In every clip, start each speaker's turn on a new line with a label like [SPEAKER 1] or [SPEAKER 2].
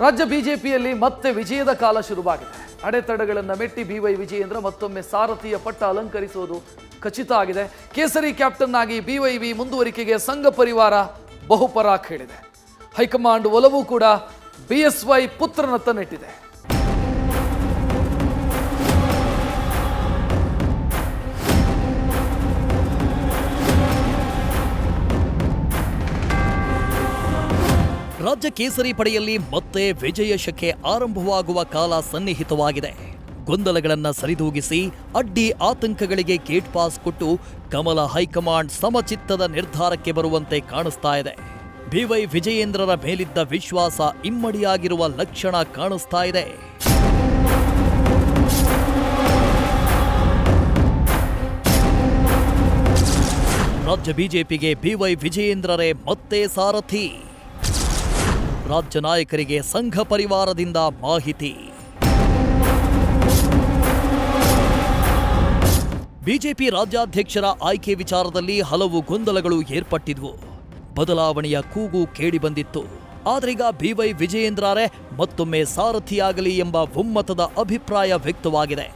[SPEAKER 1] ರಾಜ್ಯ ಬಿಜೆಪಿಯಲ್ಲಿ ಮತ್ತೆ ವಿಜಯದ ಕಾಲ ಶುರುವಾಗಿದೆ. ಅಡೆತಡೆಗಳನ್ನು ಮೆಟ್ಟಿ ಬಿವೈ ವಿಜಯೇಂದ್ರ ಮತ್ತೊಮ್ಮೆ ಸಾರಥಿಯ ಪಟ್ಟ ಅಲಂಕರಿಸುವುದು ಖಚಿತ ಆಗಿದೆ. ಕೇಸರಿ ಕ್ಯಾಪ್ಟನ್ ಆಗಿ ಬಿವೈವಿ ಮುಂದುವರಿಕೆಗೆ ಸಂಘ ಪರಿವಾರ ಬಹುಪರಾಕ್ ಹೇಳಿದೆ. ಹೈಕಮಾಂಡ್ ಒಲವು ಕೂಡ ಬಿಎಸ್ವೈ ಪುತ್ರನತ್ತ ನೆಟ್ಟಿದೆ. ರಾಜ್ಯ ಕೇಸರಿ ಪಡೆಯಲ್ಲಿ ಮತ್ತೆ ವಿಜಯ ಶಕೆ ಆರಂಭವಾಗುವ ಕಾಲ ಸನ್ನಿಹಿತವಾಗಿದೆ. ಗೊಂದಲಗಳನ್ನು ಸರಿದೂಗಿಸಿ ಅಡ್ಡಿ ಆತಂಕಗಳಿಗೆ ಗೇಟ್ ಪಾಸ್ ಕೊಟ್ಟು ಕಮಲ ಹೈಕಮಾಂಡ್ ಸಮಚಿತ್ತದ ನಿರ್ಧಾರಕ್ಕೆ ಬರುವಂತೆ ಕಾಣಿಸ್ತಾ ಇದೆ. ಬಿವೈ ವಿಜಯೇಂದ್ರರ ಮೇಲಿದ್ದ ವಿಶ್ವಾಸ ಇಮ್ಮಡಿಯಾಗಿರುವ ಲಕ್ಷಣ ಕಾಣಿಸ್ತಾ ಇದೆ. ರಾಜ್ಯ ಬಿಜೆಪಿಗೆ ಬಿವೈ ವಿಜಯೇಂದ್ರರೇ ಮತ್ತೆ ಸಾರಥಿ. ರಾಜ್ಯ ನಾಯಕರಿಗೆ ಸಂಘ ಪರಿವಾರದಿಂದ ಮಾಹಿತಿ. ಬಿಜೆಪಿ ರಾಜ್ಯಾಧ್ಯಕ್ಷರ ಆಯ್ಕೆ ವಿಚಾರದಲ್ಲಿ ಹಲವು ಗೊಂದಲಗಳು ಏರ್ಪಟ್ಟಿದ್ವು. ಬದಲಾವಣೆಯ ಕೂಗು ಕೇಳಿಬಂದಿತ್ತು. ಆದ್ರೀಗ ಬಿವೈ ವಿಜಯೇಂದ್ರರೇ ಮತ್ತೊಮ್ಮೆ ಸಾರಥಿಯಾಗಲಿ ಎಂಬ ಒಮ್ಮತದ ಅಭಿಪ್ರಾಯ ವ್ಯಕ್ತವಾಗಿದೆ.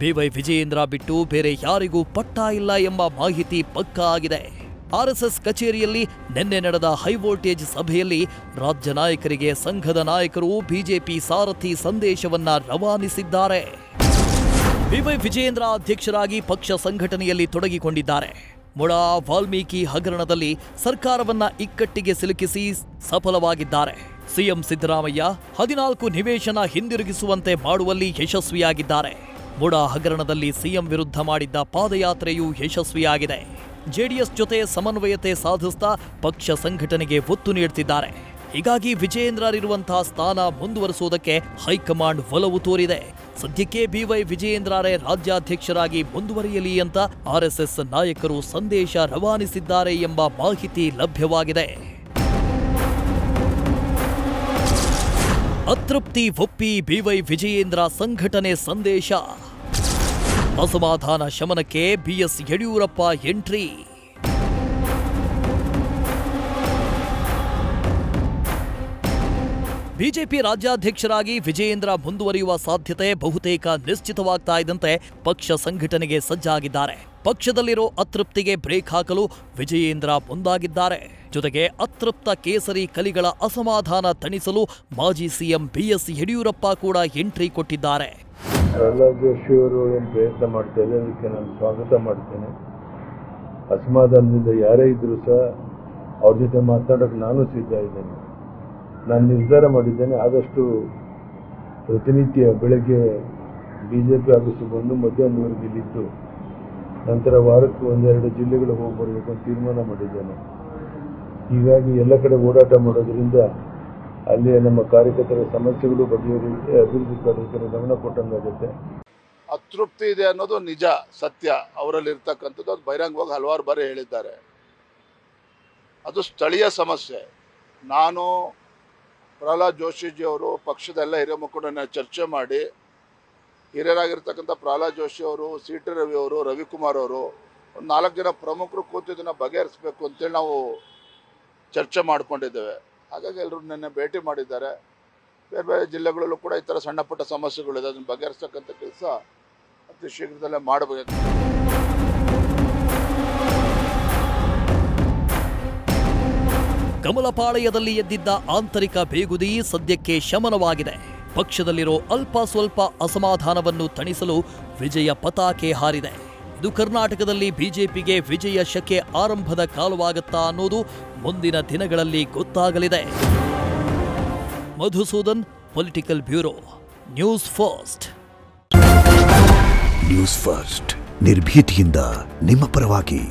[SPEAKER 1] ಬಿವೈ ವಿಜಯೇಂದ್ರ ಬಿಟ್ಟು ಬೇರೆ ಯಾರಿಗೂ ಪಟ್ಟ ಇಲ್ಲ ಎಂಬ ಮಾಹಿತಿ ಪಕ್ಕಾ ಆಗಿದೆ. ಆರ್ಎಸ್ಎಸ್ ಕಚೇರಿಯಲ್ಲಿ ನಿನ್ನೆ ನಡೆದ ಹೈವೋಲ್ಟೇಜ್ ಸಭೆಯಲ್ಲಿ ರಾಜ್ಯ ನಾಯಕರಿಗೆ ಸಂಘದ ನಾಯಕರು ಬಿಜೆಪಿ ಸಾರಥಿ ಸಂದೇಶವನ್ನ ರವಾನಿಸಿದ್ದಾರೆ. ಬಿವೈ ವಿಜಯೇಂದ್ರ ಅಧ್ಯಕ್ಷರಾಗಿ ಪಕ್ಷ ಸಂಘಟನೆಯಲ್ಲಿ ತೊಡಗಿಕೊಂಡಿದ್ದಾರೆ. ಮುಡಾ ವಾಲ್ಮೀಕಿ ಹಗರಣದಲ್ಲಿ ಸರ್ಕಾರವನ್ನ ಇಕ್ಕಟ್ಟಿಗೆ ಸಿಲುಕಿಸಿ ಸಫಲವಾಗಿದ್ದಾರೆ. ಸಿಎಂ ಸಿದ್ದರಾಮಯ್ಯ 14 ನಿವೇಶನ ಹಿಂದಿರುಗಿಸುವಂತೆ ಮಾಡುವಲ್ಲಿ ಯಶಸ್ವಿಯಾಗಿದ್ದಾರೆ. ಮುಡಾ ಹಗರಣದಲ್ಲಿ ಸಿಎಂ ವಿರುದ್ಧ ಮಾಡಿದ್ದ ಪಾದಯಾತ್ರೆಯೂ ಯಶಸ್ವಿಯಾಗಿದೆ. ಜೆಡಿಎಸ್ ಜೊತೆ ಸಮನ್ವಯತೆ ಸಾಧಿಸ್ತಾ ಪಕ್ಷ ಸಂಘಟನೆಗೆ ಒತ್ತು ನೀಡುತ್ತಿದ್ದಾರೆ. ಹೀಗಾಗಿ ವಿಜಯೇಂದ್ರರಿರುವಂತಹ ಸ್ಥಾನ ಮುಂದುವರಿಸುವುದಕ್ಕೆ ಹೈಕಮಾಂಡ್ ಒಲವು ತೋರಿದೆ. ಸದ್ಯಕ್ಕೆ ಬಿವೈ ವಿಜಯೇಂದ್ರರೇ ರಾಜ್ಯಾಧ್ಯಕ್ಷರಾಗಿ ಮುಂದುವರಿಯಲಿ ಅಂತ ಆರ್ಎಸ್ಎಸ್ ನಾಯಕರು ಸಂದೇಶ ರವಾನಿಸಿದ್ದಾರೆ ಎಂಬ ಮಾಹಿತಿ ಲಭ್ಯವಾಗಿದೆ. ಅತೃಪ್ತಿ ಒಪ್ಪಿ ಬಿವೈ ವಿಜಯೇಂದ್ರ ಸಂಘಟನೆ ಸಂದೇಶ. ಅಸಮಾಧಾನ ಶಮನಕ್ಕೆ ಬಿಎಸ್ ಯಡಿಯೂರಪ್ಪ ಎಂಟ್ರಿ. ಬಿಜೆಪಿ ರಾಜ್ಯಾಧ್ಯಕ್ಷರಾಗಿ ವಿಜಯೇಂದ್ರ ಮುಂದುವರಿಯುವ ಸಾಧ್ಯತೆ ಬಹುತೇಕ ನಿಶ್ಚಿತವಾಗ್ತಾ ಇದ್ದಂತೆ ಪಕ್ಷ ಸಂಘಟನೆಗೆ ಸಜ್ಜಾಗಿದ್ದಾರೆ. ಪಕ್ಷದಲ್ಲಿರೋ ಅತೃಪ್ತಿಗೆ ಬ್ರೇಕ್ ಹಾಕಲು ವಿಜಯೇಂದ್ರ ಮುಂದಾಗಿದ್ದಾರೆ. ಜೊತೆಗೆ ಅತೃಪ್ತ ಕೇಸರಿ ಕಲಿಗಳ ಅಸಮಾಧಾನ ತಣಿಸಲು ಮಾಜಿ ಸಿಎಂ ಬಿಎಸ್ ಯಡಿಯೂರಪ್ಪ ಕೂಡ ಎಂಟ್ರಿ ಕೊಟ್ಟಿದ್ದಾರೆ.
[SPEAKER 2] ಪ್ರಹ್ಲಾದ್ ಜೋಶಿ ಅವರು ಏನು ಪ್ರಯತ್ನ ಮಾಡ್ತಾರೆ ಅದಕ್ಕೆ ನಾನು ಸ್ವಾಗತ ಮಾಡ್ತೇನೆ. ಅಸಮಾಧಾನದಿಂದ ಯಾರೇ ಇದ್ರೂ ಸಹ ಅವ್ರ ಜೊತೆ ಮಾತನಾಡೋಕೆ ನಾನು ಸಿದ್ಧ ಇದ್ದೇನೆ. ನಾನು ನಿರ್ಧಾರ ಮಾಡಿದ್ದೇನೆ, ಆದಷ್ಟು ಪ್ರತಿನಿತ್ಯ ಬೆಳಗ್ಗೆ BJP ಆಫೀಸಿಗೆ ಬಂದು ಮಧ್ಯಾಹ್ನದವರೆಗೆ ಇಲ್ಲಿದ್ದು ನಂತರ ವಾರಕ್ಕೆ 1-2 ಜಿಲ್ಲೆಗಳಿಗೆ ಹೋಗಿ ಬರಬೇಕು ಅಂತ ತೀರ್ಮಾನ ಮಾಡಿದ್ದೇನೆ. ಹೀಗಾಗಿ ಎಲ್ಲ ಕಡೆ ಓಡಾಟ ಮಾಡೋದ್ರಿಂದ ಅಲ್ಲಿ ನಮ್ಮ ಕಾರ್ಯಕರ್ತರ ಸಮಸ್ಯೆಗಳು ಬಗೆಹರಿಯುತ್ತೆ, ಅಭಿವೃದ್ಧಿ ಕಾರ್ಯಕರ್ತರ ಗಮನ ಕೊಟ್ಟಂಗಾಗುತ್ತೆ.
[SPEAKER 3] ಅತೃಪ್ತಿ ಇದೆ ಅನ್ನೋದು ನಿಜ, ಸತ್ಯ. ಅವರಲ್ಲಿ ಇರ್ತಕ್ಕಂಥದ್ದು ಅದು ಬಹಿರಂಗವಾಗಿ ಹಲವಾರು ಬಾರಿ ಹೇಳಿದ್ದಾರೆ. ಅದು ಸ್ಥಳೀಯ ಸಮಸ್ಯೆ. ನಾನು ಪ್ರಹ್ಲಾದ್ ಜೋಶಿಜಿ ಅವರು ಪಕ್ಷದ ಎಲ್ಲ ಹಿರಿಯ ಮುಖಂಡರನ್ನ ಚರ್ಚೆ ಮಾಡಿ ಹಿರಿಯರಾಗಿರ್ತಕ್ಕಂಥ ಪ್ರಹ್ಲಾದ್ ಜೋಶಿ ಅವರು, CT ರವಿ ಅವರು, ರವಿಕುಮಾರ್ ಅವರು, ಒಂದು 4 ಜನ ಪ್ರಮುಖರು ಕೂತಿದ್ದನ್ನು ಬಗೆಹರಿಸಬೇಕು ಅಂತೇಳಿ ನಾವು ಚರ್ಚೆ ಮಾಡಿಕೊಂಡಿದ್ದೇವೆ. ಹಾಗಾಗಿ ಎಲ್ಲರೂ ನಿನ್ನೆ ಭೇಟಿ ಮಾಡಿದ್ದಾರೆ. ಬೇರೆ ಬೇರೆ ಜಿಲ್ಲೆಗಳಲ್ಲೂ ಕೂಡ ಈ ಥರ ಸಣ್ಣ ಪುಟ್ಟ ಸಮಸ್ಯೆಗಳಿದೆ, ಅದನ್ನು ಬಗೆಹರಿಸ್ತಕ್ಕಂಥ ಕೆಲಸ ಅತಿ ಶೀಘ್ರದಲ್ಲೇ ಮಾಡಬೇಕು.
[SPEAKER 1] ಕಮಲಪಾಳ್ಯದಲ್ಲಿ ಎದ್ದಿದ್ದ ಆಂತರಿಕ ಬೇಗುದಿ ಸದ್ಯಕ್ಕೆ ಶಮನವಾಗಿದೆ. ಪಕ್ಷದಲ್ಲಿರೋ ಅಲ್ಪ ಸ್ವಲ್ಪ ಅಸಮಾಧಾನವನ್ನು ತಣಿಸಲು ವಿಜಯ ಪತಾಕೆ ಹಾರಿದೆ. ಇದು ಕರ್ನಾಟಕದಲ್ಲಿ ಬಿಜೆಪಿಗೆ ವಿಜಯ ಶಕೆ ಆರಂಭದ ಕಾಲವಾಗುತ್ತಾ ಅನ್ನೋದು ಮುಂದಿನ ದಿನಗಳಲ್ಲಿ ಗೊತ್ತಾಗಲಿದೆ. Madhusudan, political bureau, News First.
[SPEAKER 4] News First ನಿರ್ಭೀತಿಯಿಂದ ನಿಮ್ಮ ಪರವಾಗಿ.